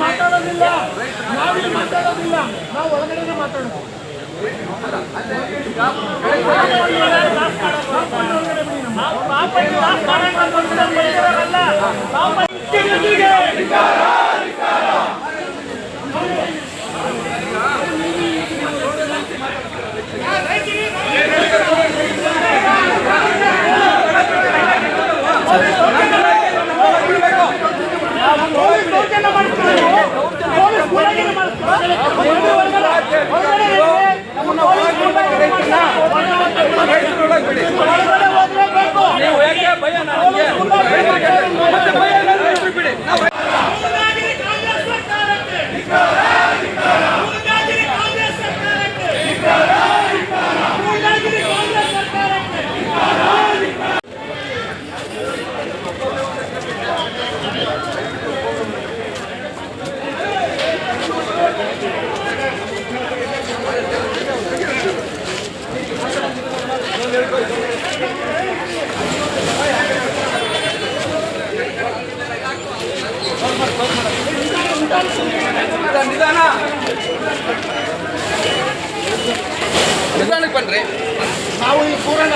ಮಾತಾಡೋದಿಲ್ಲ, ನಾವು ಒಳಗಡೆ ಮಾತಾಡೋದು. ನಿಧಾನಕ್ಕೆ ಬನ್ರಿ. ನಾವು ಈ ಪೂರಣ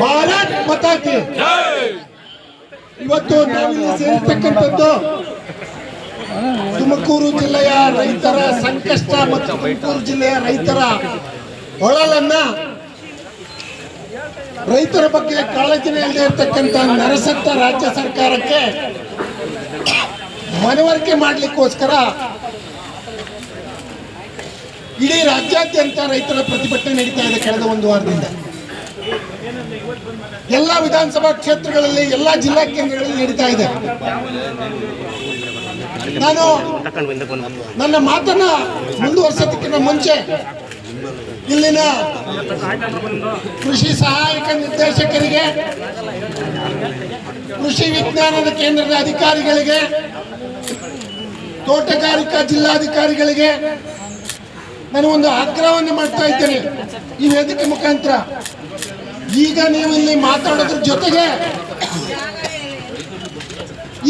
ಭಾರತ್ ಮಾತಾ ಕಿ ಇವತ್ತು ನಾವಿಲ್ಲಿ ಸೇರಿರ್ತಕ್ಕಂಥದ್ದು ತುಮಕೂರು ಜಿಲ್ಲೆಯ ರೈತರ ಸಂಕಷ್ಟ ಮತ್ತು ತುಮಕೂರು ಜಿಲ್ಲೆಯ ರೈತರ ಒಳಲನ್ನ ರೈತರ ಬಗ್ಗೆ ಕಾಳಜಿನೇ ಇಲ್ಲದೆ ಇರತಕ್ಕಂಥ ನರಸತ್ತ ರಾಜ್ಯ ಸರ್ಕಾರಕ್ಕೆ ಮನವರಿಕೆ ಮಾಡಲಿಕ್ಕೋಸ್ಕರ ಇಡೀ ರಾಜ್ಯಾದ್ಯಂತ ರೈತರ ಪ್ರತಿಭಟನೆ ನಡೀತಾ ಇದೆ. ಕಳೆದ ಒಂದು ವಾರದಿಂದ ಎಲ್ಲ ವಿಧಾನಸಭಾ ಕ್ಷೇತ್ರಗಳಲ್ಲಿ ಎಲ್ಲ ಜಿಲ್ಲಾ ಕೇಂದ್ರಗಳಲ್ಲಿ ನಡೀತಾ ಇದೆ. ನಾನು ನನ್ನ ಮಾತನ್ನ ಮುಂದುವರಿಸೋದಕ್ಕಿಂತ ಮುಂಚೆ ಇಲ್ಲಿನ ಕೃಷಿ ಸಹಾಯಕ ನಿರ್ದೇಶಕರಿಗೆ, ಕೃಷಿ ವಿಜ್ಞಾನದ ಕೇಂದ್ರದ ಅಧಿಕಾರಿಗಳಿಗೆ, ತೋಟಗಾರಿಕಾ ಜಿಲ್ಲಾಧಿಕಾರಿಗಳಿಗೆ ನಾನು ಒಂದು ಆಗ್ರಹವನ್ನು ಮಾಡ್ತಾ ಇದ್ದೇನೆ ಈ ವೇದಿಕೆ ಮುಖಾಂತರ. ಈಗ ನೀವು ಇಲ್ಲಿ ಮಾತಾಡೋದ್ರ ಜೊತೆಗೆ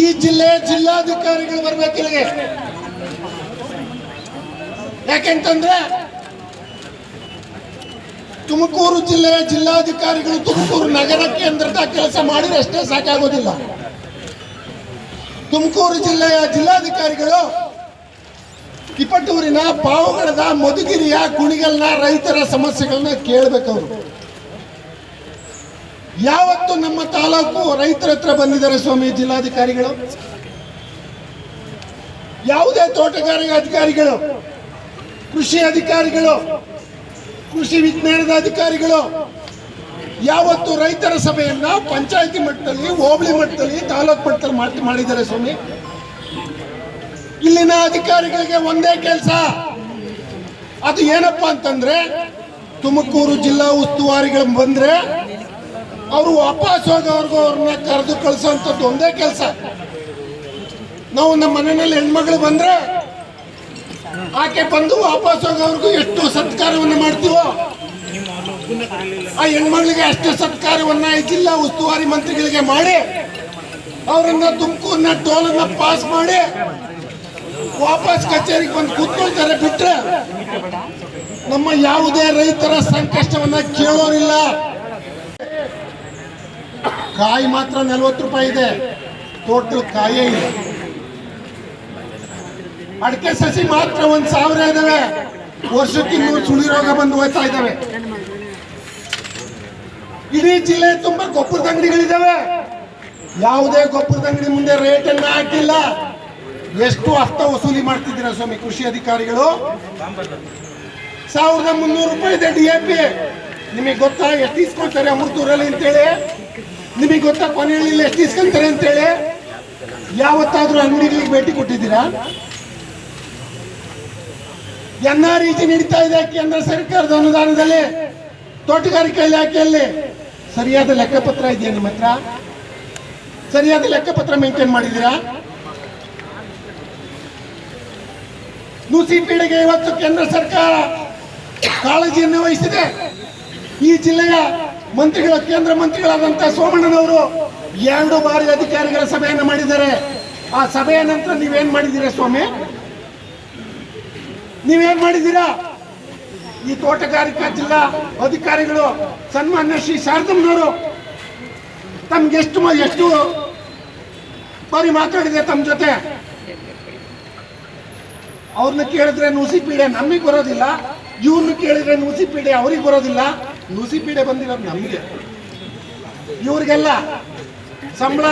ಈ ಜಿಲ್ಲೆ ಜಿಲ್ಲಾಧಿಕಾರಿಗಳು ಬರ್ಬೇಕು ಇಲ್ಲಿಗೆ. ಯಾಕೆಂತಂದ್ರೆ ತುಮಕೂರು ಜಿಲ್ಲೆಯ ಜಿಲ್ಲಾಧಿಕಾರಿಗಳು ತುಮಕೂರು ನಗರ ಕೇಂದ್ರದ ಕೆಲಸ ಮಾಡಿದ್ರೆ ಅಷ್ಟೇ ಸಾಕಾಗೋದಿಲ್ಲ. ತುಮಕೂರು ಜಿಲ್ಲೆಯ ಜಿಲ್ಲಾಧಿಕಾರಿಗಳು ತಿಪಟೂರಿನ, ಪಾವಗಡದ, ಮಧುಗಿರಿಯ, ಕುಣಿಗಲ್ನ ರೈತರ ಸಮಸ್ಯೆಗಳನ್ನ ಕೇಳಬೇಕು. ಅವರು ಯಾವತ್ತು ನಮ್ಮ ತಾಲೂಕು ರೈತರ ಹತ್ರ ಬಂದಿದ್ದಾರೆ ಸ್ವಾಮಿ ಜಿಲ್ಲಾಧಿಕಾರಿಗಳು? ಯಾವುದೇ ತೋಟಗಾರಿಕೆ ಅಧಿಕಾರಿಗಳು, ಕೃಷಿ ಅಧಿಕಾರಿಗಳು, ಕೃಷಿ ವಿಜ್ಞಾನದ ಅಧಿಕಾರಿಗಳು ಯಾವತ್ತು ರೈತರ ಸಭೆಯನ್ನ ಪಂಚಾಯತಿ ಮಟ್ಟದಲ್ಲಿ, ಹೋಬಳಿ ಮಟ್ಟದಲ್ಲಿ, ತಾಲೂಕು ಮಟ್ಟದಲ್ಲಿ ಮಾಡಿದ್ದಾರೆ ಸ್ವಾಮಿ? ಇಲ್ಲಿನ ಅಧಿಕಾರಿಗಳಿಗೆ ಒಂದೇ ಕೆಲಸ, ಅದು ಏನಪ್ಪಾ ಅಂತಂದ್ರೆ ತುಮಕೂರು ಜಿಲ್ಲಾ ಉಸ್ತುವಾರಿಗಳು ಬಂದ್ರೆ ಅವರು ವಾಪಸ್ ಹೋಗೋವರೆಗೂ ಅವ್ರನ್ನ ಕರೆದು ಕಳಿಸೋಂಥದ್ದು ಒಂದೇ ಕೆಲಸ. ನಾವು ನಮ್ಮ ಮನೆಯಲ್ಲಿ ಹೆಣ್ಮಗಳು ಬಂದ್ರೆ ಆಕೆ ಬಂದು ವಾಪಸ್ ಹೋಗೋವರೆಗೂ ಎಷ್ಟು ಸತ್ಕಾರವನ್ನು ಮಾಡ್ತೀವೋ ಆ ಹೆಣ್ಮಗಳಿಗೆ ಅಷ್ಟು ಸತ್ಕಾರವನ್ನ ಈ ಜಿಲ್ಲಾ ಉಸ್ತುವಾರಿ ಮಂತ್ರಿಗಳಿಗೆ ಮಾಡಿ ಅವರನ್ನ ತುಮಕೂರಿನ ಟೋಲನ್ನ ಪಾಸ್ ಮಾಡಿ ವಾಪಸ್ ಕಚೇರಿಗೆ ಬಂದು ಕೂತ್ಕೊಳ್ತಾರೆ. ಬಿಟ್ರೆ ನಮ್ಮ ಯಾವುದೇ ರೈತರ ಸಂಕಷ್ಟವನ್ನ ಕೇಳೋರಿಲ್ಲ. ಕಾಯಿ ಮಾತ್ರ 40 ರೂಪಾಯಿ ಇದೆ, ಟೋಟಲ್ ಕಾಯೇ ಇಲ್ಲ. ಅಡಿಕೆ ಸಸಿ ಮಾತ್ರ 1000 ಇದಾವೆ, ವರ್ಷಕ್ಕೆ 200 ಸುಳಿ ರೋಗ ಬಂದು ಹೋಗ್ತಾ ಇದ್ದಾವೆ. ಇಡೀ ಜಿಲ್ಲೆ ತುಂಬಾ ಗೊಬ್ಬರದ ಅಂಗಡಿಗಳಿದಾವೆ, ಯಾವುದೇ ಗೊಬ್ಬರದ ಅಂಗಡಿ ಮುಂದೆ ರೇಟ್ ಅನ್ನ ಹಾಕಿಲ್ಲ. ಎಷ್ಟು ಹಫ್ತಾ ವಸೂಲಿ ಮಾಡ್ತಿದ್ದೀರಾ ಸ್ವಾಮಿ ಕೃಷಿ ಅಧಿಕಾರಿಗಳು? 1300 ರೂಪಾಯಿ ಇದೆ DAP, ನಿಮಗೆ ಗೊತ್ತಾ ಎಷ್ಟು ಇಸ್ಕೊಳ್ತಾರೆ ಅಮೃತೂರಲ್ಲಿ ಅಂತೇಳಿ? ನಿಮಗೆ ಗೊತ್ತಾ ಕೊನೆಯಲ್ಲಿ ಎಷ್ಟು ಇಸ್ಕೊಂತಾರೆ ಅಂತೇಳಿ? ಯಾವತ್ತಾದ್ರೂ ಅಂಗಡಿಗಳಿಗೆ ಭೇಟಿ ಕೊಟ್ಟಿದ್ದೀರಾ? NREG ನಡೀತಾ ಇದೆ ಕೇಂದ್ರ ಸರ್ಕಾರದ ಅನುದಾನದಲ್ಲಿ, ತೋಟಗಾರಿಕಾ ಇಲಾಖೆಯಲ್ಲಿ. ಸರಿಯಾದ ಲೆಕ್ಕಪತ್ರ ಇದೆಯಾ ನಿಮ್ಮ ಹತ್ರ? ಸರಿಯಾದ ಲೆಕ್ಕಪತ್ರ ಮೇಂಟೈನ್ ಮಾಡಿದ್ದೀರಾ? ನುಸಿ ಪೀಳಿಗೆ ಇವತ್ತು ಕೇಂದ್ರ ಸರ್ಕಾರ ಕಾಳಜಿಯನ್ನು ವಹಿಸಿದೆ. ಈ ಜಿಲ್ಲೆಯ ಮಂತ್ರಿಗಳ ಕೇಂದ್ರ ಮಂತ್ರಿಗಳಾದಂತಹ ಸೋಮಣ್ಣನವರು 2 ಬಾರಿ ಅಧಿಕಾರಿಗಳ ಸಭೆಯನ್ನು ಮಾಡಿದ್ದಾರೆ. ಆ ಸಭೆಯ ನಂತರ ನೀವೇನ್ ಮಾಡಿದ್ದೀರಾ ಸ್ವಾಮಿ? ನೀವೇನ್ ಮಾಡಿದ್ದೀರಾ? ಈ ತೋಟಗಾರಿಕಾ ಜಿಲ್ಲಾ ಅಧಿಕಾರಿಗಳು ಸನ್ಮಾನ್ಯ ಶ್ರೀ ಶಾರದಮ್ಮನವರು ತಮ್ಗೆ ಎಷ್ಟು ಬಾರಿ ಮಾತಾಡಿದೆ ತಮ್ಮ ಜೊತೆ. ಅವ್ರನ್ನ ಕೇಳಿದ್ರೆ ನುಸಿ ಪೀಡೆ ನಮಗೆ ಬರೋದಿಲ್ಲ, ಇವ್ರನ್ನ ಕೇಳಿದ್ರೆ ನುಸಿ ಪೀಡೆ ಅವ್ರಿಗೆ ಬರೋದಿಲ್ಲ. ನುಸಿ ಪೀಡೆ ಬಂದಿರೋದು ನಮಗೆ. ಇವ್ರಿಗೆಲ್ಲ ಸಂಬಳ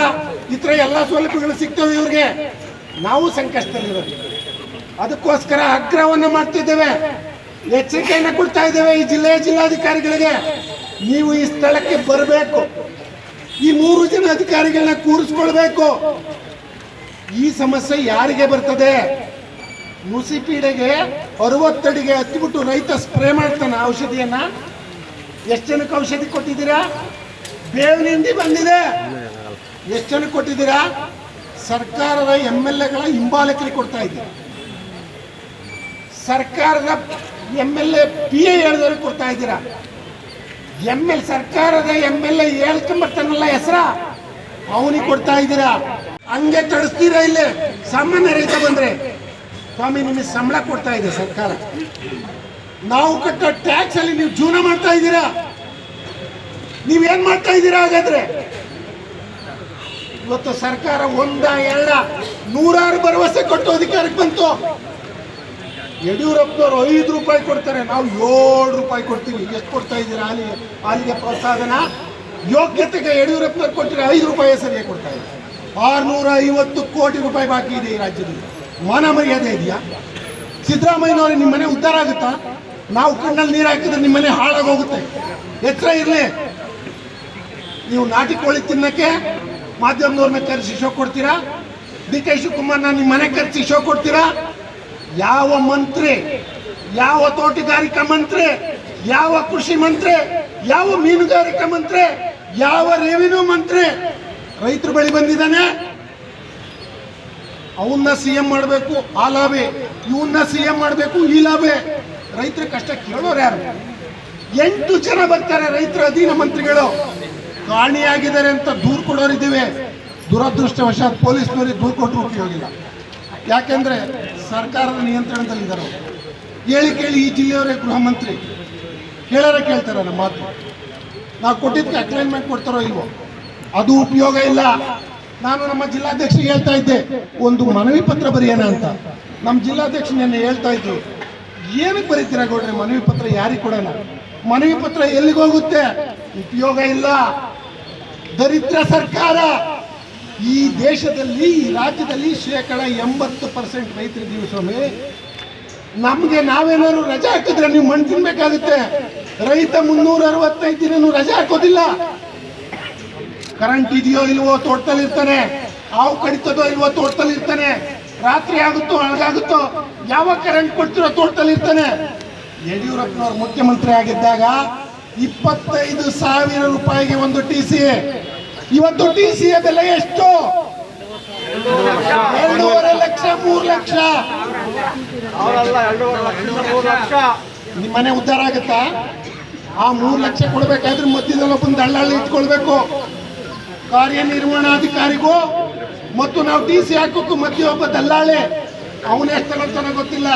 ಇತರ ಎಲ್ಲ ಸೌಲಭ್ಯಗಳು ಸಿಗ್ತವೆ ಇವ್ರಿಗೆ. ನಾವು ಸಂಕಷ್ಟದಲ್ಲಿರೋದು. ಅದಕ್ಕೋಸ್ಕರ ಆಗ್ರಹವನ್ನು ಮಾಡ್ತಿದ್ದೇವೆ, ಎಚ್ಚರಿಕೆಯನ್ನು ಕೊಡ್ತಾ ಇದ್ದೇವೆ ಈ ಜಿಲ್ಲೆಯ ಜಿಲ್ಲಾಧಿಕಾರಿಗಳಿಗೆ. ನೀವು ಈ ಸ್ಥಳಕ್ಕೆ ಬರಬೇಕು, ಈ 3 ಜನ ಅಧಿಕಾರಿಗಳನ್ನ ಕೂರಿಸ್ಕೊಳ್ಬೇಕು. ಈ ಸಮಸ್ಯೆ ಯಾರಿಗೆ ಬರ್ತದೆ? ನುಸಿ ಪೀಡೆಗೆ 60 ಅಡಿಗೆ ಹತ್ತಿಬಿಟ್ಟು ರೈತ ಸ್ಪ್ರೇ ಮಾಡ್ತಾನೆ ಔಷಧಿಯನ್ನ. ಎಷ್ಟು ಜನಕ್ಕೆ ಔಷಧಿ ಕೊಟ್ಟಿದ್ದೀರಾ? ಬೇವಿನ ಹಿಂಡಿ ಬಂದಿದೆ, ಎಷ್ಟು ಜನಕ್ಕೆ ಕೊಟ್ಟಿದ್ದೀರಾ? ಸರ್ಕಾರದ MLAಗಳ ಹಿಂಬಾಲಕರಿಗೆ ಕೊಡ್ತಾ ಇದ್ದೀರಾ. ಸರ್ಕಾರದ MLA PA ಹೇಳಿದವ್ರಿಗೆ ಕೊಡ್ತಾ ಇದ್ದೀರಾ. ಸರ್ಕಾರದ MLA ಹೇಳ್ಕೊಂಬರ್ತಾನಲ್ಲ ಹೆಸರ, ಅವನಿಗೆ ಕೊಡ್ತಾ ಇದ್ದೀರಾ. ಹಂಗೆ ತಡಿಸ್ತೀರಾ? ಇಲ್ಲೇ ಸಾಮಾನ್ಯ ರೈತ ಬಂದ್ರೆ ಸ್ವಾಮಿ ನಿಮಗೆ ಸಂಬಳ ಕೊಡ್ತಾ ಇದೆ ಸರ್ಕಾರ, ನಾವು ಕಟ್ಟೋ ಟ್ಯಾಕ್ಸ್ ಅಲ್ಲಿ ನೀವು ಜೀವನ ಮಾಡ್ತಾ ಇದ್ದೀರಾ. ನೀವೇನ್ ಮಾಡ್ತಾ ಇದ್ದೀರಾ ಹಾಗಾದ್ರೆ? ಇವತ್ತು ಸರ್ಕಾರ 1, 2, 100 ಭರವಸೆ ಕೊಟ್ಟು ಅಧಿಕಾರಕ್ಕೆ ಬಂತು. ಯಡಿಯೂರಪ್ಪನವರು 5 ರೂಪಾಯಿ ಕೊಡ್ತಾರೆ, ನಾವು 7 ರೂಪಾಯಿ ಕೊಡ್ತೀವಿ. ಎಷ್ಟು ಕೊಡ್ತಾ ಇದ್ದೀರಾ? ಹಾಲಿಗೆ ಪ್ರೋತ್ಸಾಹನ ಯೋಗ್ಯತೆಗೆ ಯಡಿಯೂರಪ್ಪನವ್ರು ಕೊಟ್ಟರೆ 5 ರೂಪಾಯಿ ಸರಿಯಾಗಿ ಕೊಡ್ತಾ ಇದ್ದಾರೆ. 650 ಕೋಟಿ ರೂಪಾಯಿ ಬಾಕಿ ಇದೆ ಈ ರಾಜ್ಯದಲ್ಲಿ. ಮಾನ ಮರ್ಯಾದೆ ಇದೆಯಾ? ಸಿದ್ದರಾಮಯ್ಯನವ್ರಿಗೆ ನಿಮ್ಮ ಮನೆ ಉದ್ಧಾರ ಆಗುತ್ತಾ? ನಾವು ಕಣ್ಣಲ್ಲಿ ನೀರು ಹಾಕಿದ್ರೆ ನಿಮ್ಮ ಮನೆ ಹಾಳಾಗಿ ಹೋಗುತ್ತೆ. ಎಚ್ಚರ ಇರಲಿ. ನೀವು ನಾಟಿ ಕೋಳಿ ತಿನ್ನಕ್ಕೆ ಮಾಧ್ಯಮದವ್ರನ್ನ ಕರೆಸಿ ಶೋ ಕೊಡ್ತೀರಾ? DK ಶಿವಕುಮಾರ್ನ ನಿಮ್ಮ ಮನೆ ಕರೆಸಿ ಶೋ ಕೊಡ್ತೀರಾ? ಯಾವ ಮಂತ್ರಿ, ಯಾವ ತೋಟಗಾರಿಕಾ ಮಂತ್ರಿ, ಯಾವ ಕೃಷಿ ಮಂತ್ರಿ, ಯಾವ ಮೀನುಗಾರಿಕಾ ಮಂತ್ರಿ, ಯಾವ ರೆವಿನ್ಯೂ ಮಂತ್ರಿ ರೈತರ ಬಳಿ ಬಂದಿದ್ದಾನೆ? ಅವನ್ನ CM ಮಾಡಬೇಕು ಆ ಲಾಭೆ, ಇವನ್ನ CM ಮಾಡಬೇಕು ಈ ಲಾಭೆ. ರೈತರ ಕಷ್ಟ ಕೇಳೋರು ಯಾರು? 8 ಜನ ಬರ್ತಾರೆ ರೈತರ ಅಧೀನ ಮಂತ್ರಿಗಳು, ಕಾಣಿಯಾಗಿದ್ದಾರೆ ಅಂತ ದೂರು ಕೊಡೋರಿದ್ದೀವಿ. ದುರದೃಷ್ಟವಶಾತ್ ಪೊಲೀಸ್ನವರಿಗೆ ದೂರು ಕೊಟ್ಟರು ಉಪಯೋಗಿಲ್ಲ. ಯಾಕೆಂದ್ರೆ ಸರ್ಕಾರದ ನಿಯಂತ್ರಣದಲ್ಲಿದ್ದಾರೆ. ಹೇಳಿ ಕೇಳಿ ಈ ಜಿಲ್ಲೆಯವರೇ ಗೃಹ ಮಂತ್ರಿ ಕೇಳ್ತಾರೆ ನಮ್ಮ ಮಾತು. ನಾವು ಕೊಟ್ಟಿದ್ದಕ್ಕೆ ಅಕ್ಲೈನ್ಮೆಂಟ್ ಕೊಡ್ತಾರೋ ಇಲ್ವೋ ಅದು ಉಪಯೋಗ ಇಲ್ಲ. ನಾನು ನಮ್ಮ ಜಿಲ್ಲಾಧ್ಯಕ್ಷರಿಗೆ ಹೇಳ್ತಾ ಇದ್ದೆ, ಒಂದು ಮನವಿ ಪತ್ರ ಬರೆಯೋಣ ಅಂತ. ನಮ್ಮ ಜಿಲ್ಲಾಧ್ಯಕ್ಷ ನೆನ್ನೆ ಹೇಳ್ತಾ ಇದ್ರು, ಏನಕ್ಕೆ ಬರೀತೀರಾ ಗೌಡ್ರೆ ಮನವಿ ಪತ್ರ? ಯಾರಿಗೆ ಕೊಡೋಣ? ಮನವಿ ಪತ್ರ ಎಲ್ಲಿಗೆ ಹೋಗುತ್ತೆ? ಉಪಯೋಗ ಇಲ್ಲ. ದರಿದ್ರ ಸರ್ಕಾರ. ಈ ದೇಶದಲ್ಲಿ, ಈ ರಾಜ್ಯದಲ್ಲಿ 80% ರೈತರಿದ್ದೀವಿ ಸ್ವಾಮಿ. ನಮಗೆ ನಾವೇನಾದ್ರು ರಜೆ ಹಾಕಿದ್ರೆ ನೀವು ಮಣ್ಣು ತಿನ್ಬೇಕಾಗುತ್ತೆ. ರೈತ 365 ದಿನನೂ ರಜೆ ಹಾಕೋದಿಲ್ಲ. ಕರೆಂಟ್ ಇದೆಯೋ ಇಲ್ವೋ ತೋಟದಲ್ಲಿ ಇರ್ತಾನೆ, ಹಾವು ಕಡಿತದೋ ಇಲ್ವೋ ತೋಟದಲ್ಲಿ ಇರ್ತಾನೆ, ರಾತ್ರಿ ಆಗುತ್ತೋ ಅಳಗಾಗುತ್ತೋ ಯಾವಾಗ ಕರೆಂಟ್ ಕೊಡ್ತಿರೋ ತೋಟದಲ್ಲಿ ಇರ್ತಾನೆ. ಯಡಿಯೂರಪ್ಪನವರು ಮುಖ್ಯಮಂತ್ರಿ ಆಗಿದ್ದಾಗ 25,000 ರೂಪಾಯಿಗೆ ಒಂದು TCA. ಇವತ್ತು TCA ಬೆಲೆ ಎಷ್ಟು? 2.5 ಲಕ್ಷ, 3 ಲಕ್ಷ. ನಿಮ್ಮನೆ ಉದ್ಧಾರ ಆಗುತ್ತಾ? ಆ 3 ಲಕ್ಷ ಕೊಡ್ಬೇಕಾದ್ರೆ ಮಧ್ಯದಲ್ಲಿ ಒಬ್ಬನ ದಳ್ಳಾಳಿ ಇಟ್ಕೊಳ್ಬೇಕು. ಕಾರ್ಯನಿರ್ವಹಣಾಧಿಕಾರಿಗೂ ಮತ್ತು ನಾವು TC ಹಾಕೋಕ್ಕೂ ಮಧ್ಯೆ ಒಬ್ಬ ದಲ್ಲಾಳಿ. ಅವನು ಎಷ್ಟು ತಗೊಳ್ತಾನೆ ಗೊತ್ತಿಲ್ಲ.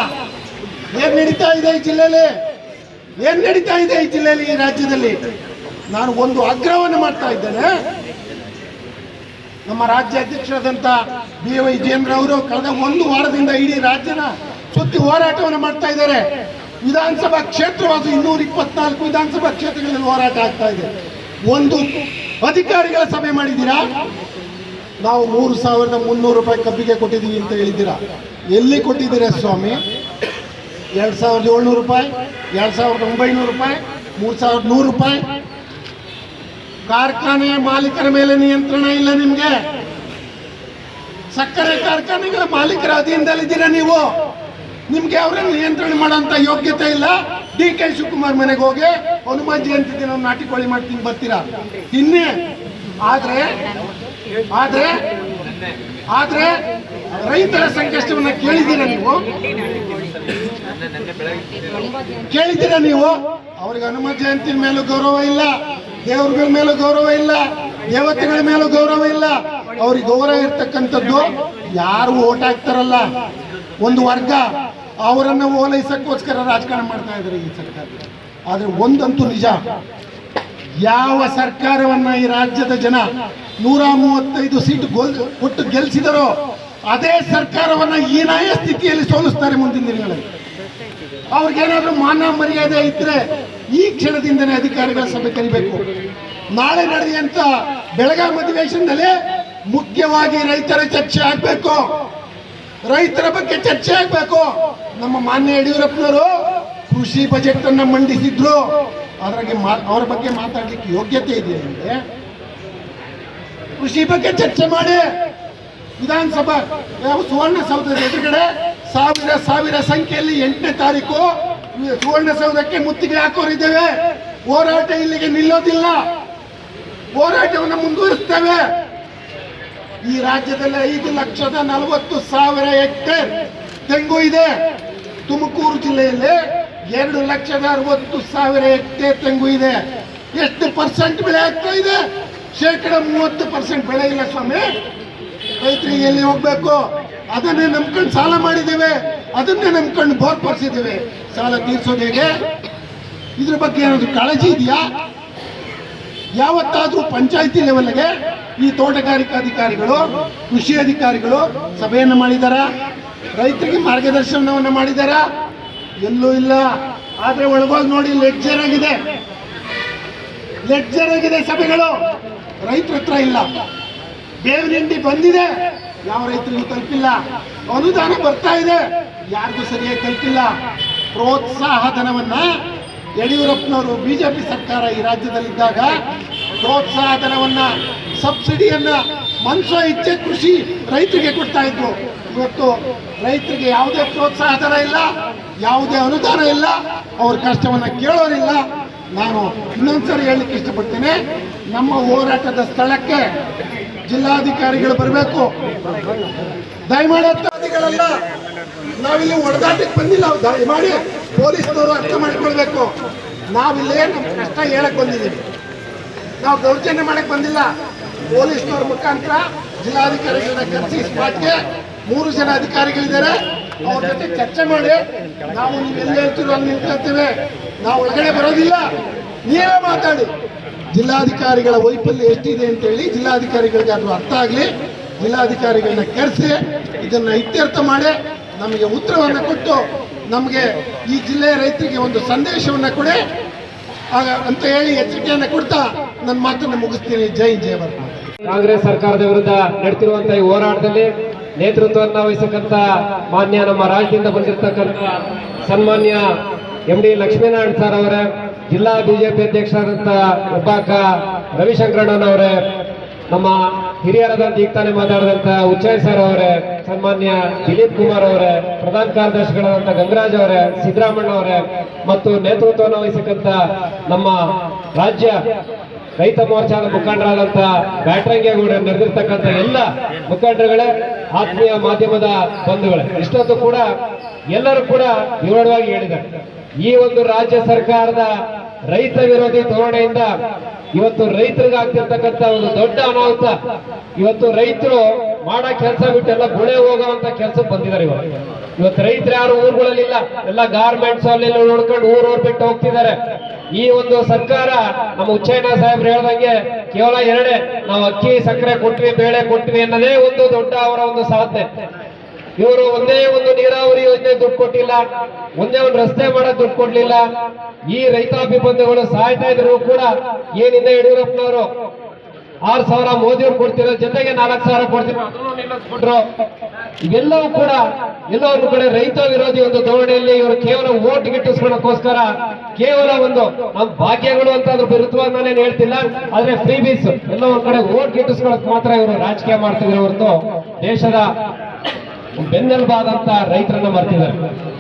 ಏನ್ ನಡೀತಾ ಇದೆ ಈ ಜಿಲ್ಲೆಯಲ್ಲಿ? ಏನ್ ನಡೀತಾ ಇದೆ ಈ ಜಿಲ್ಲೆಯಲ್ಲಿ, ಈ ರಾಜ್ಯದಲ್ಲಿ? ನಾನು ಒಂದು ಆಗ್ರಹವನ್ನು ಮಾಡ್ತಾ ಇದ್ದೇನೆ. ನಮ್ಮ ರಾಜ್ಯ ಅಧ್ಯಕ್ಷರಾದಂಥ BY ವಿಜೇಂದ್ರ ಅವರು ಕಳೆದ 1 ವಾರದಿಂದ ಇಡೀ ರಾಜ್ಯನ ಸುತ್ತಿ ಹೋರಾಟವನ್ನು ಮಾಡ್ತಾ ಇದ್ದಾರೆ. ವಿಧಾನಸಭಾ ಕ್ಷೇತ್ರವಾದ 224 ವಿಧಾನಸಭಾ ಕ್ಷೇತ್ರಗಳಲ್ಲಿ ಹೋರಾಟ ಆಗ್ತಾ ಇದೆ. ಒಂದು ಅಧಿಕಾರಿಗಳ ಸಭೆ ಮಾಡಿದ್ದೀರಾ? ನಾವು 3,300 ರೂಪಾಯಿ ಕಬ್ಬಿಗೆ ಕೊಟ್ಟಿದ್ದೀವಿ ಅಂತ ಹೇಳಿದ್ದೀರಾ. ಎಲ್ಲಿ ಕೊಟ್ಟಿದ್ದೀರಾ ಸ್ವಾಮಿ? 2,700 ರೂಪಾಯಿ, 2,900 ರೂಪಾಯಿ, 3,100 ರೂಪಾಯಿ. ಕಾರ್ಖಾನೆಯ ಮಾಲೀಕರ ಮೇಲೆ ನಿಯಂತ್ರಣ ಇಲ್ಲ ನಿಮ್ಗೆ. ಸಕ್ಕರೆ ಕಾರ್ಖಾನೆಗಳ ಮಾಲೀಕರ ಅಧೀನದಲ್ಲಿದ್ದೀರಾ ನೀವು. ನಿಮ್ಗೆ ಅವರನ್ನು ನಿಯಂತ್ರಣ ಮಾಡೋಂಥ ಯೋಗ್ಯತೆ ಇಲ್ಲ. DK ಶಿವಕುಮಾರ್ ಮನೆಗೆ ಹೋಗಿ ಹನುಮಾನ್ ಜಯಂತಿ ದಿನ ನಾಟಿ ಕೋಳಿ ಮಾಡ್ತೀನಿ ಬರ್ತೀರಾ ತಿನ್ನಿ. ಆದ್ರೆ ಆದ್ರೆ ಆದ್ರೆ ರೈತರ ಸಂಕಷ್ಟವನ್ನ ಕೇಳಿದ್ದೀರಾ ನೀವು? ಕೇಳಿದ್ದೀರಾ ನೀವು? ಅವ್ರಿಗೆ ಹನುಮ ಜಯಂತಿ ಮೇಲೂ ಗೌರವ ಇಲ್ಲ, ದೇವರುಗಳ ಮೇಲೂ ಗೌರವ ಇಲ್ಲ, ದೇವತೆಗಳ ಮೇಲೂ ಗೌರವ ಇಲ್ಲ. ಅವ್ರಿಗೆ ಗೌರವ ಇರ್ತಕ್ಕಂಥದ್ದು ಯಾರು ಓಟ್ ಹಾಕ್ತಾರಲ್ಲ ಒಂದು ವರ್ಗ, ಅವರನ್ನು ಓಲೈಸಕ್ಕೋಸ್ಕರ ರಾಜಕಾರಣ ಮಾಡ್ತಾ ಇದ್ದಾರೆ ಈ ಸರ್ಕಾರ. ಆದ್ರೆ ಒಂದಂತೂ ನಿಜ, ಯಾವ ಸರ್ಕಾರವನ್ನ ಈ ರಾಜ್ಯದ ಜನ 135 ಸೀಟ್ ಕೊಟ್ಟು ಗೆಲ್ಲಿಸಿದರೋ ಅದೇ ಸರ್ಕಾರವನ್ನ ಹೀನಾಯ ಸ್ಥಿತಿಯಲ್ಲಿ ಸೋಲಿಸ್ತಾರೆ ಮುಂದಿನ ದಿನಗಳಲ್ಲಿ. ಅವ್ರಿಗೇನಾದ್ರೂ ಮಾನ ಮರ್ಯಾದೆ ಇದ್ರೆ ಈ ಕ್ಷಣದಿಂದನೇ ಅಧಿಕಾರಿಗಳ ಸಭೆ ಕರಿಬೇಕು. ನಾಳೆ ನಡೆಯುವಂತ ಬೆಳಗಾವಿ ಅಧಿವೇಶನದಲ್ಲಿ ಮುಖ್ಯವಾಗಿ ರೈತರ ಚರ್ಚೆ ಆಗ್ಬೇಕು, ರೈತರ ಬಗ್ಗೆ ಚರ್ಚೆ ಆಗ್ಬೇಕು. ನಮ್ಮ ಮಾನ್ಯ ಯಡಿಯೂರಪ್ಪನವರು ಕೃಷಿ ಬಜೆಟ್ ಅನ್ನ ಮಂಡಿಸಿದ್ರು, ಅದ್ರಾಗೆ ಅವರ ಬಗ್ಗೆ ಮಾತಾಡ್ಲಿಕ್ಕೆ ಯೋಗ್ಯತೆ ಇದೆ ನಿಮಗೆ? ಕೃಷಿ ಬಗ್ಗೆ ಚರ್ಚೆ ಮಾಡಿ. ವಿಧಾನಸಭಾ ಸುವರ್ಣಸೌಧದ ಎದುರುಗಡೆ ಸಾವಿರ ಸಂಖ್ಯೆಯಲ್ಲಿ 8ನೇ ತಾರೀಕು ಸುವರ್ಣಸೌಧಕ್ಕೆ ಮುತ್ತಿಗೆ ಹಾಕೋರಿದ್ದೇವೆ. ಹೋರಾಟ ಇಲ್ಲಿಗೆ ನಿಲ್ಲೋದಿಲ್ಲ, ಹೋರಾಟವನ್ನು ಮುಂದುವರಿಸ್ತೇವೆ. ಈ ರಾಜ್ಯದಲ್ಲಿ 5,40,000 ಹೆಕ್ಟೇರ್ ತೆಂಗು ಇದೆ. ತುಮಕೂರು ಜಿಲ್ಲೆಯಲ್ಲಿ 2,60,000 ಹೆಕ್ಟೇರ್ ತೆಂಗು ಇದೆ. ಎಷ್ಟು ಪರ್ಸೆಂಟ್ ಬೆಳೆ ಆಗ್ತಾ ಇದೆ? 30% ಬೆಳೆ ಇಲ್ಲ ಸ್ವಾಮಿ. ರೈತರಿಗೆ ಎಲ್ಲಿ ಹೋಗ್ಬೇಕು? ಅದನ್ನೇ ನಂಬ್ಕೊಂಡು ಸಾಲ ಮಾಡಿದ್ದೇವೆ, ಅದನ್ನೇ ನಂಬ್ಕೊಂಡು ಬೋರ್ ಕೊಡಿಸಿದ್ದೇವೆ. ಸಾಲ ತೀರ್ಸೋದು ಹೇಗೆ? ಇದ್ರ ಬಗ್ಗೆ ಏನಾದ್ರು ಕಾಳಜಿ ಇದೆಯಾ? ಯಾವತ್ತಾದ್ರೂ ಪಂಚಾಯತಿ ಲೆವೆಲ್ಗೆ ಈ ತೋಟಗಾರಿಕಾ ಅಧಿಕಾರಿಗಳು, ಕೃಷಿ ಅಧಿಕಾರಿಗಳು ಸಭೆಯನ್ನು ಮಾಡಿದಾರ? ರೈತರಿಗೆ ಮಾರ್ಗದರ್ಶನವನ್ನು ಮಾಡಿದಾರ? ಎಲ್ಲೂ ಇಲ್ಲ. ಆದ್ರೆ ಒಳಗೋಗಿ ನೋಡಿ, ಲೆಡ್ಜರ್ ಆಗಿದೆ ಸಭೆಗಳು. ರೈತರ ಹತ್ರ ಇಲ್ಲ. ಬೇವಿನಿಂಡಿ ಬಂದಿದೆ, ಯಾವ ರೈತರಿಗೂ ತಲುಪಿಲ್ಲ. ಅನುದಾನ ಬರ್ತಾ ಇದೆ, ಯಾರಿಗೂ ಸರಿಯಾಗಿ ತಲುಪಿಲ್ಲ. ಪ್ರೋತ್ಸಾಹ ಧನವನ್ನ ಯಡಿಯೂರಪ್ಪನವರು ಬಿಜೆಪಿ ಸರ್ಕಾರ ಈ ರಾಜ್ಯದಲ್ಲಿದ್ದಾಗ ಪ್ರೋತ್ಸಾಹ ಧನವನ್ನ, ಸಬ್ಸಿಡಿಯನ್ನ ಮನ್ಸೋ ಇಚ್ಛೆ ಕೃಷಿ ರೈತರಿಗೆ ಕೊಡ್ತಾ ಇದ್ರು. ಇವತ್ತು ರೈತರಿಗೆ ಯಾವುದೇ ಪ್ರೋತ್ಸಾಹ ಧನ ಇಲ್ಲ, ಯಾವುದೇ ಅನುದಾನ ಇಲ್ಲ, ಅವ್ರ ಕಷ್ಟವನ್ನ ಕೇಳೋರಿಲ್ಲ. ನಾನು ಇನ್ನೊಂದ್ಸರಿ ಹೇಳಲಿಕ್ಕೆ ಇಷ್ಟಪಡ್ತೇನೆ, ನಮ್ಮ ಹೋರಾಟದ ಸ್ಥಳಕ್ಕೆ ಜಿಲ್ಲಾಧಿಕಾರಿಗಳು ಬರಬೇಕು. ದಯಮಾಡಿ ಅಧಿಕಾರಿಗಳಲ್ಲ, ನಾವಿಲ್ಲಿ ಹೊಡೆದಾಟಕ್ಕೆ ಬಂದಿಲ್ಲ. ದಯಮಾಡಿ ಪೊಲೀಸ್ನವರು ಅರ್ಥ ಮಾಡಿಕೊಳ್ಬೇಕು. ನಾವಿಲ್ಲೇ ನಮ್ಮ ಕಷ್ಟ ಹೇಳಕ್ ಬಂದಿದ್ದೀವಿ, ನಾವು ದೌರ್ಜನ್ಯ ಮಾಡಕ್ ಬಂದಿಲ್ಲ. ಪೊಲೀಸ್ನವ್ರ ಮುಖಾಂತರ ಜಿಲ್ಲಾಧಿಕಾರಿಗಳನ್ನ ಕರೆಸಿ ಸ್ಪಾಟ್ಗೆ 3 ಜನ ಅಧಿಕಾರಿಗಳಿದ್ದಾರೆ, ಅವ್ರ ಜೊತೆ ಚರ್ಚೆ ಮಾಡಿ ನಾವು ನೀವೆಲ್ಲ ಹೇಳ್ತೀರೋ ಅಲ್ಲಿ ನಿಂತ್ಕೊಳ್ತೇವೆ, ನಾವು ಒಳಗಡೆ ಬರೋದಿಲ್ಲ, ನೀವೇ ಮಾತಾಡಿ. ಜಿಲ್ಲಾಧಿಕಾರಿಗಳ ವೈಫಲ್ಯ ಎಷ್ಟಿದೆ ಅಂತೇಳಿ ಜಿಲ್ಲಾಧಿಕಾರಿಗಳಿಗೆ ಅದು ಅರ್ಥ ಆಗಲಿ. ಜಿಲ್ಲಾಧಿಕಾರಿಗಳನ್ನ ಕರೆಸಿ ಇದನ್ನ ಇತ್ಯರ್ಥ ಮಾಡಿ ನಮಗೆ ಉತ್ತರವನ್ನು ಕೊಟ್ಟು ನಮಗೆ ಈ ಜಿಲ್ಲೆಯ ರೈತರಿಗೆ ಒಂದು ಸಂದೇಶವನ್ನು ಕೊಡಿ ಅಂತ ಹೇಳಿ ಎಚ್ಚರಿಕೆಯನ್ನು ಕೊಡ್ತಾ ನನ್ನ ಮಾತನ್ನು ಮುಗಿಸ್ತೀನಿ. ಜೈ ಭಾರತ್. ಕಾಂಗ್ರೆಸ್ ಸರ್ಕಾರದ ವಿರುದ್ಧ ನಡೆತಿರುವಂತಹ ಈ ಹೋರಾಟದಲ್ಲಿ ನೇತೃತ್ವವನ್ನು ವಹಿಸಕ್ಕಂತ ಮಾನ್ಯ ನಮ್ಮ ರಾಜ್ಯದಿಂದ ಬಂದಿರತಕ್ಕಂತ ಸನ್ಮಾನ್ಯ MD ಲಕ್ಷ್ಮೀನಾರಾಯಣ ಸರ್ ಅವರೇ, ಜಿಲ್ಲಾ ಬಿಜೆಪಿ ಅಧ್ಯಕ್ಷರಾದಂತ ಒಬ್ಬಾಕ ರವಿಶಂಕರಣ್ಣನವರೇ, ನಮ್ಮ ಹಿರಿಯರಾದಂತ ಈಗ ತಾನೇ ಮಾತಾಡಿದಂತ ಉಚ್ಚಯ್ ಸರ್ ಅವರೇ, ಸನ್ಮಾನ್ಯ ದಿಲೀಪ್ ಕುಮಾರ್ ಅವರೇ, ಪ್ರಧಾನ ಕಾರ್ಯದರ್ಶಿಗಳಾದಂತ ಗಂಗರಾಜ್ ಅವರೇ, ಸಿದ್ದರಾಮಣ್ಣ ಅವರೇ ಮತ್ತು ನೇತೃತ್ವವನ್ನು ವಹಿಸಕ್ಕಂತ ನಮ್ಮ ರಾಜ್ಯ ರೈತ ಮೋರ್ಚಾದ ಮುಖಂಡರಾದಂತ ಬ್ಯಾಟ್ರಂಗೇಗೌಡ ನಡೆದಿರ್ತಕ್ಕಂಥ ಎಲ್ಲ ಮುಖಂಡರುಗಳೇ, ಆತ್ಮೀಯ ಮಾಧ್ಯಮದ ಬಂಧುಗಳೇ, ಇಷ್ಟೊತ್ತು ಕೂಡ ಎಲ್ಲರೂ ಕೂಡ ವಿವರವಾಗಿ ಹೇಳಿದ್ದಾರೆ. ಈ ಒಂದು ರಾಜ್ಯ ಸರ್ಕಾರದ ರೈತ ವಿರೋಧಿ ಧೋರಣೆಯಿಂದ ಇವತ್ತು ರೈತರಿಗೆ ಆಗ್ತಿರ್ತಕ್ಕಂಥ ಒಂದು ದೊಡ್ಡ ಅನಾಹುತ. ಇವತ್ತು ರೈತರು ಮಾಡೋ ಕೆಲಸ ಬಿಟ್ಟೆಲ್ಲ ಗುಳೆ ಹೋಗುವಂತ ಕೆಲಸಕ್ಕೆ ಬಂದಿದ್ದಾರೆ. ಇವತ್ತು ರೈತರು ಯಾರು ಊರುಗಳಲ್ಲಿಲ್ಲ, ಎಲ್ಲ ಗಾರ್ಮೆಂಟ್ಸ್ ಅಲ್ಲಿ ನೋಡ್ಕೊಂಡು ಊರು ಬಿಟ್ಟು ಹೋಗ್ತಿದ್ದಾರೆ. ಈ ಒಂದು ಸರ್ಕಾರ ನಮ್ಮ ಉಚ್ಚಯ್ಯಣ್ಣ ಸಾಹೇಬ್ರು ಹೇಳ್ದಂಗೆ ಕೇವಲ 2 ನಾವು ಅಕ್ಕಿ ಸಕ್ಕರೆ ಕೊಟ್ವಿ, ಬೇಳೆ ಕೊಟ್ವಿ ಅನ್ನೋದೇ ಒಂದು ದೊಡ್ಡ ಅವರ ಒಂದು ಸಾಧನೆ. ಇವರು ಒಂದೇ ಒಂದು ನೀರಾವರಿ ಯೋಜನೆ ದುಡ್ಡು ಕೊಟ್ಟಿಲ್ಲ, ಒಂದೇ ಒಂದು ರಸ್ತೆ ಮಾಡಕ್ ದುಡ್ಡು ಕೊಡ್ಲಿಲ್ಲ. ಈ ರೈತಾಪಿ ಬಂಧುಗಳು ಸಾಯ್ತಾ ಇದ್ರು ಕೂಡ ಏನಿದೆ ಯಡಿಯೂರಪ್ಪನವರು 6,000 ಮೋದಿಯವ್ರು ಕೊಡ್ತಿರೋ ಜೊತೆಗೆ 4,000 ಕೊಡ್ತಿರೋ ಅದನ್ನು ನಿಲ್ಲಿಸ್ಬಿಟ್ರು. ಇವೆಲ್ಲವೂ ಕೂಡ ಎಲ್ಲೋ ಒಂದು ಕಡೆ ರೈತ ವಿರೋಧಿ ಒಂದು ಧೋರಣೆಯಲ್ಲಿ ಇವರು ಕೇವಲ ಓಟ್ ಗಿಟ್ಟಿಸ್ಕೊಳ್ಳೋಕ್ಕೋಸ್ಕರ ಕೇವಲ ಒಂದು ನಮ್ಮ ಭಾಗ್ಯಗಳು ಅಂತ ಅದ್ರ ವಿರುದ್ಧವಾಗಿ ನಾನೇನು ಹೇಳ್ತಿಲ್ಲ, ಆದ್ರೆ ಫ್ರೀ ಬೀಸ್ ಎಲ್ಲೋ ಒಂದ್ ಕಡೆ ಓಟ್ ಗಿಟ್ಟಿಸ್ಕೊಳ್ಳೋಕೆ ಮಾತ್ರ ಇವರು ರಾಜಕೀಯ ಮಾಡ್ತಿದ್ರು ಹೊರತು ದೇಶದ ಬೆನ್ನೆಲುಬಾದಂತ ರೈತರನ್ನ ಮರ್ತಿದ್ದಾರೆ.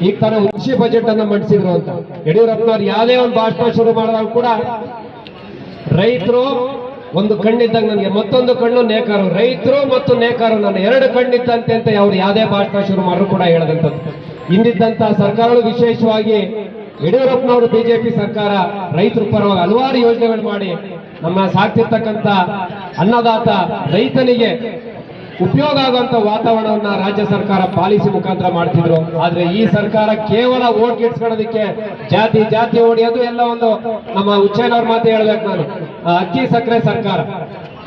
ಈಗ ತಾನು ಕೃಷಿ ಬಜೆಟ್ ಅನ್ನ ಮಂಡಿಸಿದ್ರು ಅಂತ ಯಡಿಯೂರಪ್ಪನವ್ರು ಯಾವುದೇ ಒಂದು ಭಾಷಣ ಶುರು ಮಾಡಿದಾಗ ಕೂಡ ರೈತರು ಒಂದು ಕಣ್ಣಿದ್ದಾಗ ನನಗೆ ಮತ್ತೊಂದು ಕಣ್ಣು ನೇಕಾರು, ರೈತರು ಮತ್ತು ನೇಕಾರು ನನ್ನ ಎರಡು ಕಣ್ಣಿದ್ದಂತೆ ಅಂತ ಅವ್ರು ಯಾವುದೇ ಭಾಷಣ ಶುರು ಮಾಡಿದ್ರು ಕೂಡ ಹೇಳದಂಥದ್ದು. ಹಿಂದಿದ್ದಂತ ಸರ್ಕಾರಗಳು ವಿಶೇಷವಾಗಿ ಯಡಿಯೂರಪ್ಪನವರು ಬಿಜೆಪಿ ಸರ್ಕಾರ ರೈತರ ಪರವಾಗಿ ಹಲವಾರು ಯೋಜನೆಗಳು ಮಾಡಿ ನಮ್ಮ ಸಾಕ್ತಿರ್ತಕ್ಕಂಥ ಅನ್ನದಾತ ರೈತನಿಗೆ ಉಪಯೋಗ ಆಗುವಂತ ವಾತಾವರಣವನ್ನ ರಾಜ್ಯ ಸರ್ಕಾರ ಪಾಲಿಸಿ ಮುಖಾಂತರ ಮಾಡ್ತಿದ್ರು. ಆದ್ರೆ ಈ ಸರ್ಕಾರ ಕೇವಲ ಓಟ್ ಗಿಟ್ಸ್ಕೊಳ್ಳೋದಕ್ಕೆ ಜಾತಿ ಹೊಡೆಯೋದು ಎಲ್ಲ ಒಂದು ನಮ್ಮ ಉಚ್ಚೇನವ್ರ ಮಾತು ಹೇಳ್ಬೇಕು ನಾನು, ಅಕ್ಕಿ ಸಕ್ಕರೆ ಸರ್ಕಾರ.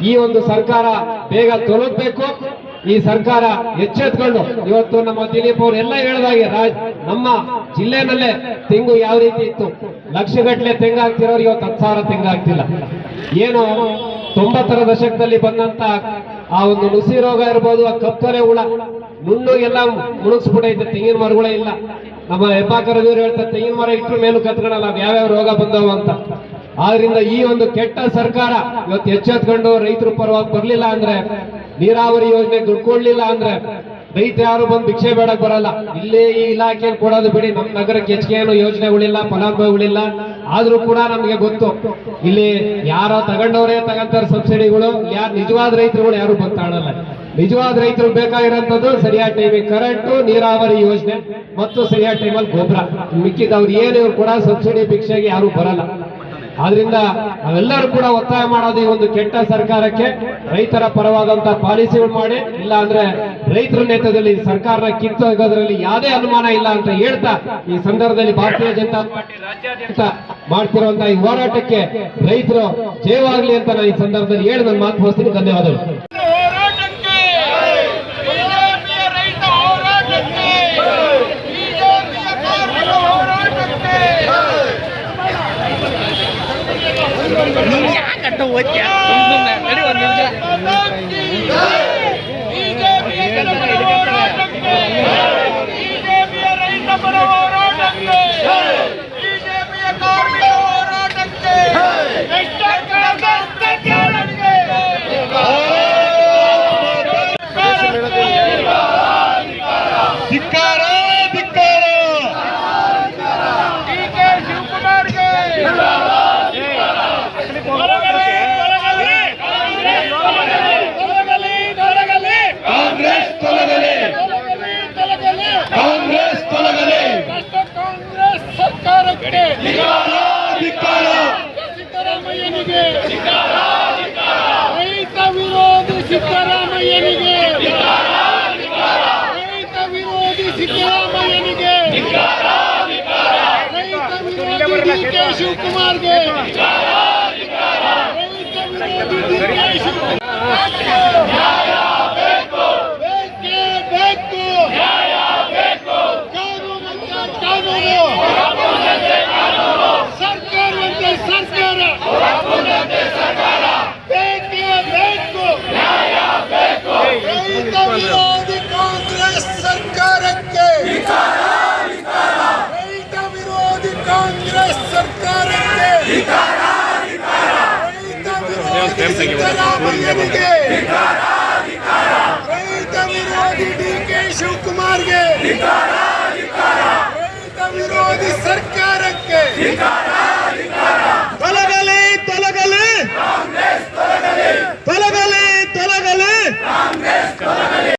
ಈ ಒಂದು ಸರ್ಕಾರ ಬೇಗ ತೊಲಗಬೇಕು. ಈ ಸರ್ಕಾರ ಎಚ್ಚೆತ್ಕೊಂಡು ಇವತ್ತು ನಮ್ಮ ದಿಲೀಪ್ ಅವರು ಎಲ್ಲ ಹೇಳಿದಾಗೆ ನಮ್ಮ ಜಿಲ್ಲೆನಲ್ಲೇ ತೆಂಗು ಯಾವ ರೀತಿ ಇತ್ತು, ಲಕ್ಷಗಟ್ಟಲೆ ತೆಂಗಾಗ್ತಿರೋರು ಇವತ್ತು 10,000 ತೆಂಗಾಗ್ತಿಲ್ಲ. ಏನು 90ರ ದಶಕದಲ್ಲಿ ಬಂದಂತ ಆ ಒಂದು ನುಸಿ ರೋಗ ಇರ್ಬೋದು, ಆ ಕಪ್ಪರೆ ಹುಳ ನುಣ್ಣು ಎಲ್ಲ ಮುಳುಗಿಸ್ಬಿಟ್ಟೈತೆ, ತೆಂಗಿನ ಮರಗಳೇ ಇಲ್ಲ. ನಮ್ಮ ಹೆಬ್ಬಾಕರ್ ಹೇಳ್ತಾರೆ ತೆಂಗಿನ ಮರ ಇಟ್ಟರು ಮೇಲೂ ಕತ್ಕೊಳ್ಳಲ್ಲ, ಯಾವ್ಯಾವ ರೋಗ ಬಂದವು ಅಂತ. ಆದ್ರಿಂದ ಈ ಒಂದು ಕೆಟ್ಟ ಸರ್ಕಾರ ಇವತ್ತು ಎಚ್ಚೆತ್ಕೊಂಡು ರೈತರ ಪರವಾಗಿ ಬರ್ಲಿಲ್ಲ ಅಂದ್ರೆ, ನೀರಾವರಿ ಯೋಜನೆ ದುಡ್ಡು ಕೊಡ್ಲಿಲ್ಲ ಅಂದ್ರೆ ರೈತ ಯಾರು ಬಂದು ಭಿಕ್ಷೆ ಬೇಡಕ್ ಬರಲ್ಲ. ಇಲ್ಲೇ ಈ ಇಲಾಖೆಯಲ್ಲಿ ಕೊಡೋದು ಬಿಡಿ, ನಮ್ಮ ನಗರಕ್ಕೆ ಹೆಚ್ಚಿಗೆ ಏನು ಯೋಜನೆಗಳಿಲ್ಲ, ಫಲಾನುಭವಿಗಳಿಲ್ಲ. ಆದ್ರೂ ಕೂಡ ನಮ್ಗೆ ಗೊತ್ತು ಇಲ್ಲಿ ಯಾರೋ ತಗೊಂಡವರೇ ತಗಂತಾರೆ ಸಬ್ಸಿಡಿಗಳು, ಯಾರು ನಿಜವಾದ ರೈತರುಗಳು ಯಾರು ಬಂತಾಡಲ್ಲ. ನಿಜವಾದ ರೈತರು ಬೇಕಾಗಿರೋಂಥದ್ದು ಸರಿಯಾದ ಟೈಮಿಗೆ ಕರೆಂಟು, ನೀರಾವರಿ ಯೋಜನೆ ಮತ್ತು ಸರಿಯಾದ ಟೈಮಲ್ಲಿ ಗೊಬ್ಬರ. ಮಿಕ್ಕಿದವ್ರು ಏನು ಇವ್ರು ಕೂಡ ಸಬ್ಸಿಡಿ ಭಿಕ್ಷೆಗೆ ಯಾರು ಬರಲ್ಲ. ಆದ್ರಿಂದ ನಾವೆಲ್ಲರೂ ಕೂಡ ಒತ್ತಾಯ ಮಾಡೋದು ಈ ಒಂದು ಕೆಟ್ಟ ಸರ್ಕಾರಕ್ಕೆ ರೈತರ ಪರವಾದಂತ ಪಾಲಿಸಿಗಳು ಮಾಡಿ, ಇಲ್ಲ ಅಂದ್ರೆ ರೈತರ ನೇತೃತ್ವದಲ್ಲಿ ಸರ್ಕಾರನ ಕಿತ್ತೋಗೋದ್ರಲ್ಲಿ ಯಾವುದೇ ಅನುಮಾನ ಇಲ್ಲ ಅಂತ ಹೇಳ್ತಾ ಈ ಸಂದರ್ಭದಲ್ಲಿ ಭಾರತೀಯ ಜನತಾ ಪಾರ್ಟಿ ರಾಜ್ಯಾದ್ಯಂತ ಮಾಡ್ತಿರುವಂತಹ ಈ ಹೋರಾಟಕ್ಕೆ ರೈತರು ಜಯವಾಗ್ಲಿ ಅಂತ ನಾನು ಈ ಸಂದರ್ಭದಲ್ಲಿ ಹೇಳಿ ನನ್ನ ಮಾತು ಮುಗಿಸ್ತೀನಿ. ಧನ್ಯವಾದಗಳು. ಸಿದ್ದರಾಮಯ್ಯನಿಗೆ ರೈತ ವಿರೋಧಿ ಸಿದ್ದರಾಮಯ್ಯನಿಗೆ ರೈತ ವಿರೋಧಿ ಸಿದ್ದರಾಮಯ್ಯನಿಗೆ ರೈತ ವಿರೋಧಿ ಡಿ.ಕೆ. ಶಿವಕುಮಾರ್ಗೆ ರೈತ ವಿರೋಧಿ ಡಿ.ಕೆ. ಶಿವಕುಮಾರ್ಗೆ ಬೇಕೇ ಬೇಕು. ಕಾನೂನು ಸರ್ಕಾರವಂತೆ ಸರ್ಕಾರ ಬೇಕೇ ಬೇಕು. ರೈತ ವಿರೋಧಿ ಕಾಂಗ್ರೆಸ್ ಸರ್ಕಾರಕ್ಕೆ, ರೈತ ವಿರೋಧಿ ಕಾಂಗ್ರೆಸ್ ಸರ್ಕಾರಕ್ಕೆ, ರೈತ ವಿರೋಧಿ ಸಿದ್ದರಾಮಯ್ಯನಿಗೆ, ರೈತ ವಿರೋಧಿ ಡಿ.ಕೆ. ಶಿವಕುಮಾರ್ಗೆ, ರೈತ ವಿರೋಧಿ ಸರ್ಕಾರಕ್ಕೆ